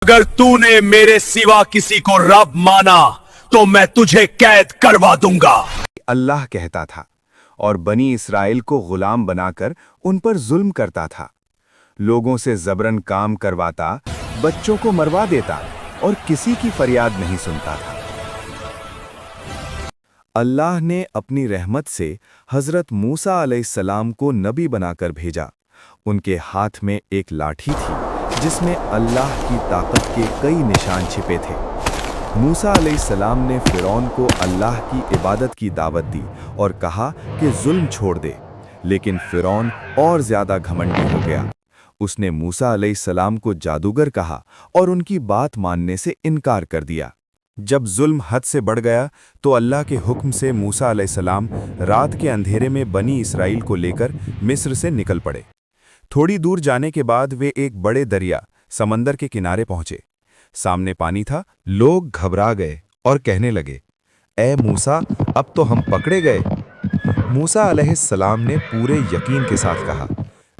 अगर तूने मेरे सिवा किसी को रब माना तो मैं तुझे कैद करवा दूंगा। अल्लाह कहता था और बनी इसराइल को गुलाम बनाकर उन पर जुल्म करता था। लोगों से जबरन काम करवाता, बच्चों को मरवा देता और किसी की फरियाद नहीं सुनता था। अल्लाह ने अपनी रहमत से हजरत मूसा अलैहिस्सलाम को नबी बनाकर भेजा। उनके हाथ में एक लाठी थी जिसमें अल्लाह की ताकत के कई निशान छिपे थे। मूसा अलैहिस्सलाम ने फिरौन को अल्लाह की इबादत की दावत दी और कहा कि जुल्म छोड़ दे, लेकिन फिरौन और ज्यादा घमंडी हो गया। उसने मूसा अलैहिस्सलाम को जादूगर कहा और उनकी बात मानने से इनकार कर दिया। जब जुल्म हद से बढ़ गया तो अल्लाह के हुक्म से मूसा अलैहिस्सलाम रात के अंधेरे में बनी इसराइल को लेकर मिस्र से निकल पड़े। थोड़ी दूर जाने के बाद वे एक बड़े दरिया समंदर के किनारे पहुंचे। सामने पानी था। लोग घबरा गए और कहने लगे, ए मूसा, अब तो हम पकड़े गए। मूसा अलैहिस्सलाम ने पूरे यकीन के साथ कहा,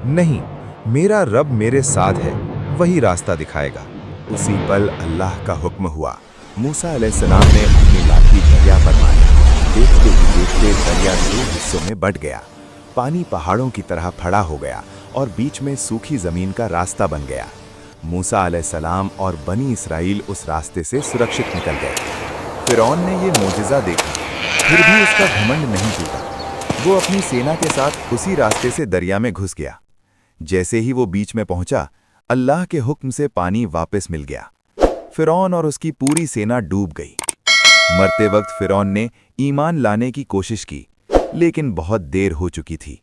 नहीं, मेरा रब मेरे साथ है, वही रास्ता दिखाएगा। उसी पल अल्लाह का हुक्म हुआ। मूसा अलैहिस्सलाम ने अपनी लाठी दरिया पर मारी। देखते ही देखते दरिया दो हिस्सों में बंट गया। पानी पहाड़ों की तरह खड़ा हो गया और बीच में सूखी जमीन का रास्ता बन गया। मूसा अलैहिस्सलाम और बनी इसराइल उस रास्ते से सुरक्षित निकल गए। फिरौन ने ये मोजिज़ा देखा, फिर भी उसका घमंड नहीं टूटा। वो अपनी सेना के साथ उसी रास्ते से दरिया में घुस गया। जैसे ही वो बीच में पहुंचा, अल्लाह के हुक्म से पानी वापस मिल गया। फिरौन और उसकी पूरी सेना डूब गई। मरते वक्त फिरौन ने ईमान लाने की कोशिश की, लेकिन बहुत देर हो चुकी थी।